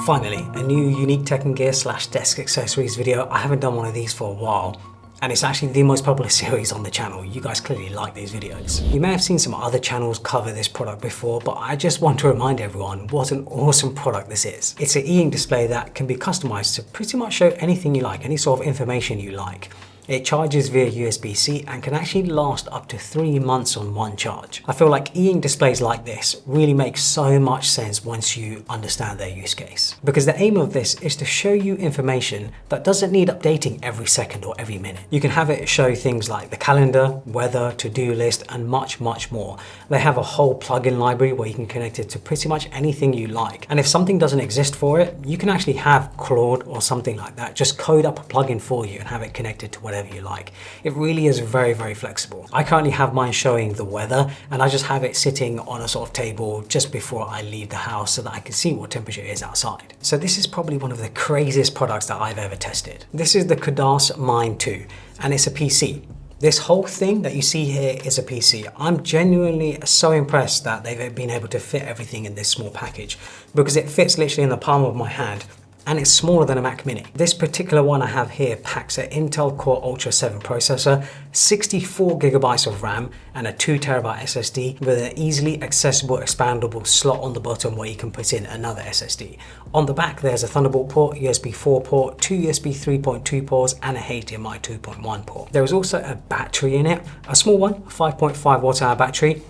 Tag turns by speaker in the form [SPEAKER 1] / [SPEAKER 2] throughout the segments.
[SPEAKER 1] Finally, a new unique tech and gear / desk accessories video. I haven't done one of these for a while, and it's actually the most popular series on the channel. You guys clearly like these videos. You may have seen some other channels cover this product before, but I just want to remind everyone what an awesome product this is. It's an e-ink display that can be customized to pretty much show anything you like, any sort of information you like. It charges via USB-C and can actually last up to 3 months on one charge. I feel like e-ink displays like this really make so much sense once you understand their use case. Because the aim of this is to show you information that doesn't need updating every second or every minute. You can have it show things like the calendar, weather, to-do list, and much more. They have a whole plugin library where you can connect it to pretty much anything you like. And if something doesn't exist for it, you can actually have Claude or something like that just code up a plugin for you and have it connected to whatever you like. It really is very flexible. I currently have mine showing the weather, and I just have it sitting on a sort of table just before I leave the house so that I can see what temperature it is outside. So this is probably one of the craziest products that I've ever tested. This is the Khadas Mind 2, and it's a PC. This whole thing that you see here is a PC. I'm genuinely so impressed that they've been able to fit everything in this small package, because it fits literally in the palm of my hand. And it's smaller than a Mac Mini. This particular one I have here packs an Intel Core Ultra 7 processor, 64 gigabytes of RAM, and a 2TB SSD with an easily accessible expandable slot on the bottom where you can put in another SSD. On the back there's a Thunderbolt port, USB 4 port, 2 USB 3.2 ports, and a HDMI 2.1 port. There is also a battery in it, a small one, a 5.5 watt hour battery,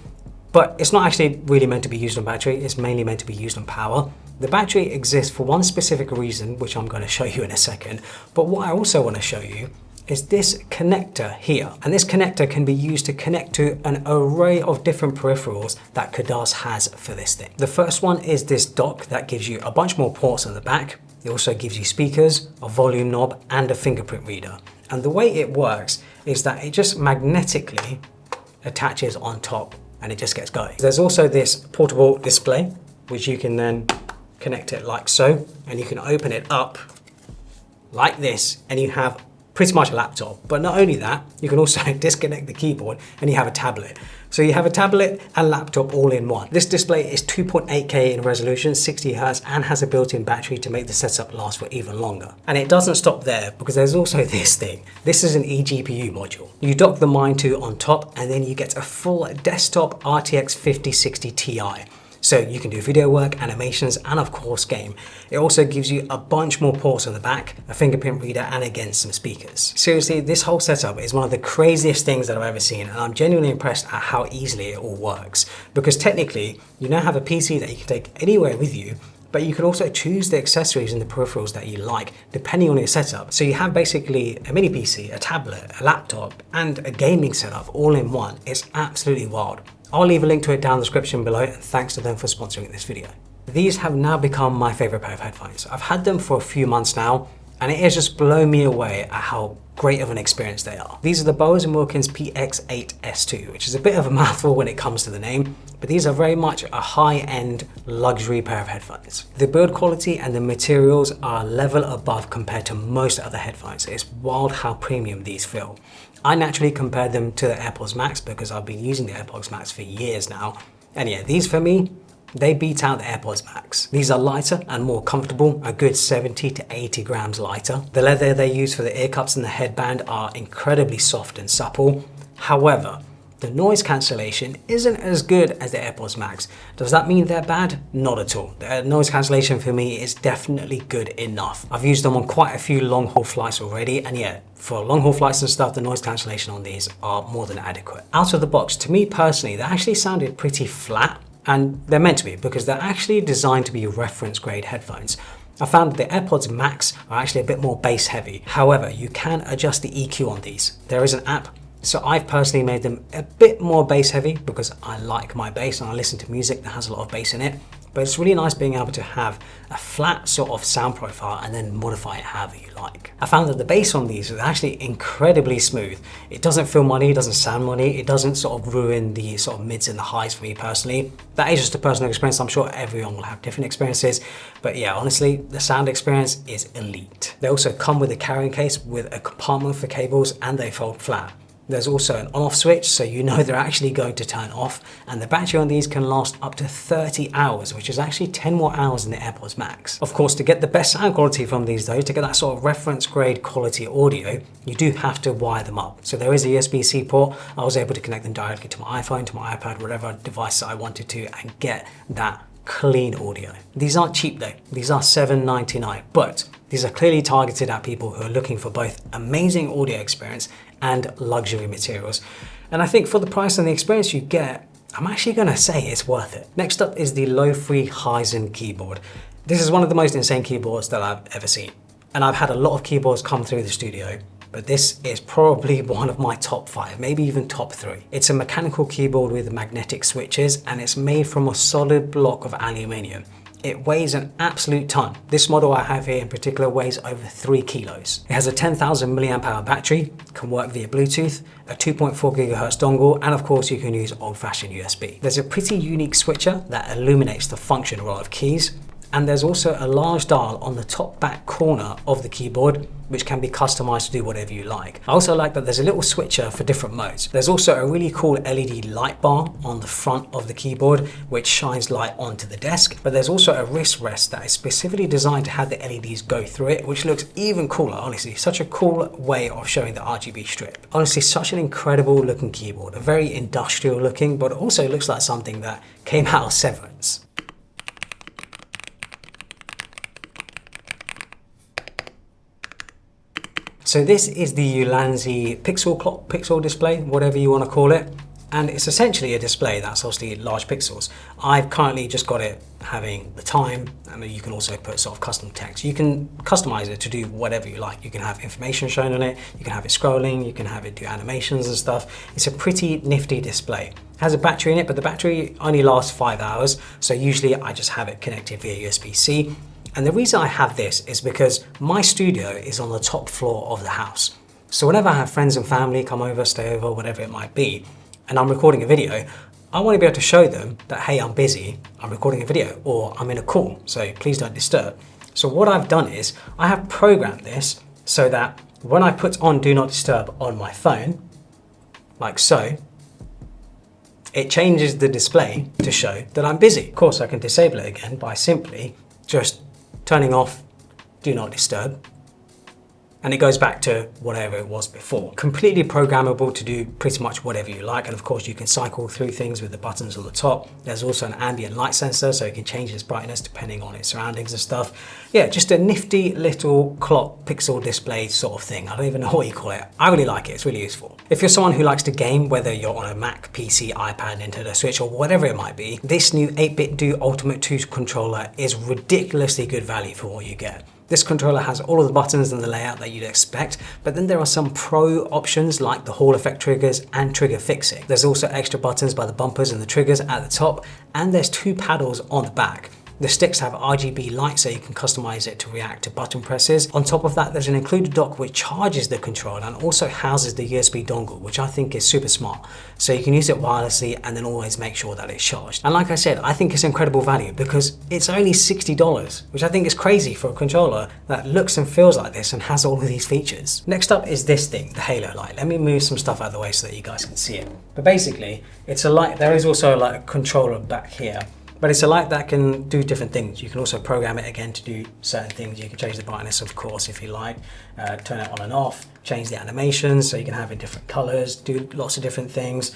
[SPEAKER 1] but it's not actually really meant to be used on battery, it's mainly meant to be used on power. The battery exists for one specific reason, which I'm going to show you in a second, but what I also want to show you is this connector here. And this connector can be used to connect to an array of different peripherals that Khadas has for this thing. The first one is this dock that gives you a bunch more ports on the back. It also gives you speakers, a volume knob, and a fingerprint reader. And the way it works is that it just magnetically attaches on top and it just gets going. There's also this portable display, which you can then connect it like so, and you can open it up like this and you have pretty much a laptop. But not only that, you can also disconnect the keyboard and you have a tablet. So you have a tablet and laptop all in one. This display is 2.8K in resolution, 60 Hz, and has a built-in battery to make the setup last for even longer. And it doesn't stop there, because there's also this thing. This is an eGPU module. You dock the Mind 2 on top and then you get a full desktop RTX 5060 Ti. So you can do video work, animations, and of course game. It also gives you a bunch more ports on the back, a fingerprint reader, and again some speakers. Seriously, this whole setup is one of the craziest things that I've ever seen, and I'm genuinely impressed at how easily it all works. Because technically, you now have a PC that you can take anywhere with you, but you can also choose the accessories and the peripherals that you like, depending on your setup. So you have basically a mini PC, a tablet, a laptop, and a gaming setup all in one. It's absolutely wild. I'll leave a link to it down in the description below, and thanks to them for sponsoring this video. These have now become my favorite pair of headphones. I've had them for a few months now, and it has just blown me away at how great of an experience they are. These are the Bowers & Wilkins PX8S2, which is a bit of a mouthful when it comes to the name, but these are very much a high-end luxury pair of headphones. The build quality and the materials are a level above compared to most other headphones. It's wild how premium these feel. I naturally compared them to the AirPods Max because I've been using the AirPods Max for years now. And yeah, these for me, they beat out the AirPods Max. These are lighter and more comfortable, a good 70 to 80 grams lighter. The leather they use for the ear cups and the headband are incredibly soft and supple. However, the noise cancellation isn't as good as the AirPods Max. Does that mean they're bad? Not at all. The noise cancellation for me is definitely good enough. I've used them on quite a few long haul flights already, and yeah, for long haul flights and stuff, the noise cancellation on these are more than adequate. Out of the box, to me personally, they actually sounded pretty flat, and they're meant to be because they're actually designed to be reference grade headphones. I found the AirPods Max are actually a bit more bass heavy. However, you can adjust the EQ on these. There is an app. So I've personally made them a bit more bass heavy because I like my bass and I listen to music that has a lot of bass in it. But it's really nice being able to have a flat sort of sound profile and then modify it however you like. I found that the bass on these is actually incredibly smooth. It doesn't feel muddy, it doesn't sound muddy, it doesn't sort of ruin the sort of mids and the highs for me personally. That is just a personal experience. I'm sure everyone will have different experiences. But yeah, honestly, the sound experience is elite. They also come with a carrying case with a compartment for cables and they fold flat. There's also an on-off switch, so you know they're actually going to turn off. And the battery on these can last up to 30 hours, which is actually 10 more hours than the AirPods Max. Of course, to get the best sound quality from these though, to get that sort of reference grade quality audio, you do have to wire them up. So there is a USB-C port. I was able to connect them directly to my iPhone, to my iPad, whatever device that I wanted to, and get that clean audio. These aren't cheap though. These are $7.99, but these are clearly targeted at people who are looking for both amazing audio experience and luxury materials. And I think for the price and the experience you get, I'm actually gonna say it's worth it. Next up is the Lo-Fi Ryzen keyboard. This is one of the most insane keyboards that I've ever seen. And I've had a lot of keyboards come through the studio, but this is probably one of my top 5, maybe even top 3. It's a mechanical keyboard with magnetic switches, and it's made from a solid block of aluminium. It weighs an absolute ton. This model I have here in particular weighs over 3 kilos. It has a 10,000 milliamp hour battery, can work via Bluetooth, a 2.4 gigahertz dongle, and of course you can use old-fashioned USB. There's a pretty unique switcher that illuminates the function row of keys, and there's also a large dial on the top back corner of the keyboard, which can be customized to do whatever you like. I also like that there's a little switcher for different modes. There's also a really cool LED light bar on the front of the keyboard, which shines light onto the desk. But there's also a wrist rest that is specifically designed to have the LEDs go through it, which looks even cooler, honestly. Such a cool way of showing the RGB strip. Honestly, such an incredible looking keyboard, a very industrial looking, but also looks like something that came out of Severance. So this is the Ulanzi Pixel Clock Pixel display, whatever you want to call it. And it's essentially a display that's obviously large pixels. I've currently just got it having the time, and you can also put sort of custom text. You can customize it to do whatever you like. You can have information shown on it, you can have it scrolling, you can have it do animations and stuff. It's a pretty nifty display. It has a battery in it, but the battery only lasts 5 hours. So usually I just have it connected via USB-C. And the reason I have this is because my studio is on the top floor of the house. So whenever I have friends and family come over, stay over, whatever it might be, and I'm recording a video, I want to be able to show them that, hey, I'm busy, I'm recording a video, or I'm in a call, so please don't disturb. So what I've done is I have programmed this so that when I put on Do Not Disturb on my phone, like so, it changes the display to show that I'm busy. Of course, I can disable it again by simply just turning off Do Not Disturb, and it goes back to whatever it was before. Completely programmable to do pretty much whatever you like, and of course you can cycle through things with the buttons on the top. There's also an ambient light sensor, so you can change its brightness depending on its surroundings and stuff. Yeah, just a nifty little clock pixel display sort of thing. I don't even know what you call it. I really like it, it's really useful. If you're someone who likes to game, whether you're on a Mac, PC, iPad, Nintendo Switch, or whatever it might be, this new 8-bit Do Ultimate 2 controller is ridiculously good value for what you get. This controller has all of the buttons and the layout that you'd expect, but then there are some pro options like the Hall effect triggers and trigger fixing. There's also extra buttons by the bumpers and the triggers at the top, and there's 2 paddles on the back. The sticks have RGB light, so you can customize it to react to button presses. On top of that, there's an included dock which charges the controller and also houses the USB dongle, which I think is super smart. So you can use it wirelessly and then always make sure that it's charged. And like I said, I think it's incredible value because it's only $60, which I think is crazy for a controller that looks and feels like this and has all of these features. Next up is this thing, the Halo light. Let me move some stuff out of the way so that you guys can see it. But basically, it's a light. There is also like a controller back here. But it's a light that can do different things. You can also program it again to do certain things. You can change the brightness, of course, if you like, turn it on and off, change the animations so you can have it in different colors, do lots of different things.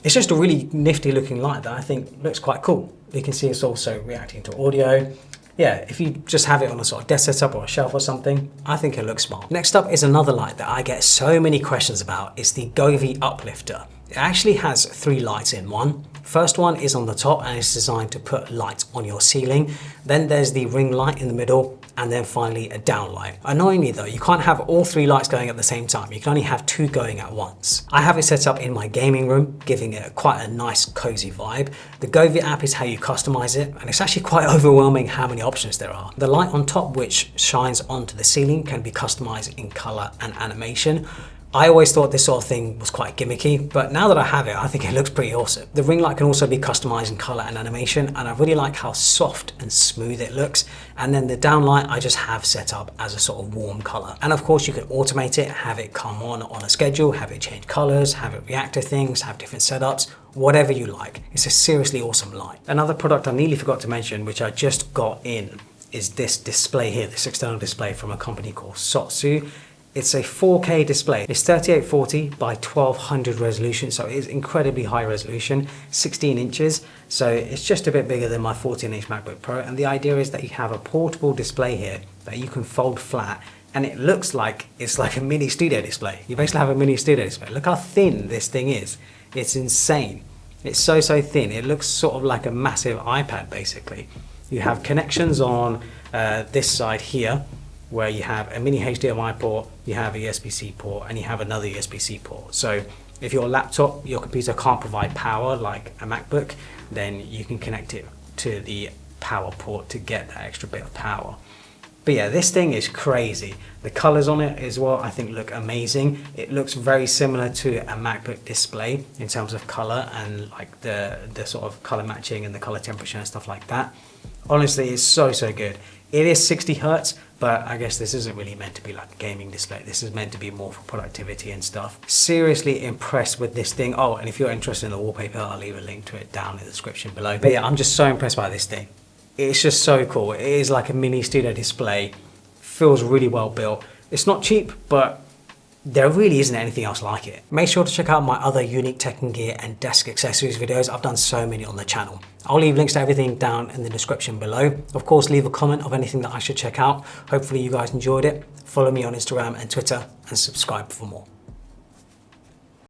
[SPEAKER 1] It's just a really nifty looking light that I think looks quite cool. You can see it's also reacting to audio. Yeah, if you just have it on a sort of desk setup or a shelf or something, I think it looks smart. Next up is another light that I get so many questions about. It's the Govee Uplifter. It actually has 3 lights in one. First one is on the top and it's designed to put light on your ceiling. Then there's the ring light in the middle, and then finally a down light. Annoyingly though, you can't have all 3 lights going at the same time. You can only have 2 going at once. I have it set up in my gaming room, giving it quite a nice cozy vibe. The Govee app is how you customize it, and it's actually quite overwhelming how many options there are. The light on top, which shines onto the ceiling, can be customized in color and animation. I always thought this sort of thing was quite gimmicky, but now that I have it, I think it looks pretty awesome. The ring light can also be customized in color and animation, and I really like how soft and smooth it looks. And then the downlight I just have set up as a sort of warm color. And of course you can automate it, have it come on a schedule, have it change colors, have it react to things, have different setups, whatever you like. It's a seriously awesome light. Another product I nearly forgot to mention, which I just got in, is this display here, this external display from a company called Sotsu. It's a 4K display. It's 3840 by 1200 resolution, so it is incredibly high resolution, 16 inches. So it's just a bit bigger than my 14-inch MacBook Pro. And the idea is that you have a portable display here that you can fold flat, and it looks like it's like a mini studio display. You basically have a mini studio display. Look how thin this thing is. It's insane. It's so thin. It looks sort of like a massive iPad, basically. You have connections on this side here, where you have a mini HDMI port, you have a USB-C port, and you have another USB-C port. So if your laptop, your computer can't provide power like a MacBook, then you can connect it to the power port to get that extra bit of power. But yeah, this thing is crazy. The colors on it as well, I think look amazing. It looks very similar to a MacBook display in terms of color and like the sort of color matching and the color temperature and stuff like that. Honestly, it's so good. It is 60 Hertz, but I guess this isn't really meant to be like a gaming display. This is meant to be more for productivity and stuff. Seriously impressed with this thing. Oh, and if you're interested in the wallpaper, I'll leave a link to it down in the description below. But yeah, I'm just so impressed by this thing. It's just so cool. It is like a mini studio display. Feels really well built. It's not cheap, but there really isn't anything else like it. Make sure to check out my other unique tech and gear and desk accessories videos. I've done so many on the channel. I'll leave links to everything down in the description below. Of course, leave a comment of anything that I should check out. Hopefully you guys enjoyed it. Follow me on Instagram and Twitter and subscribe for more.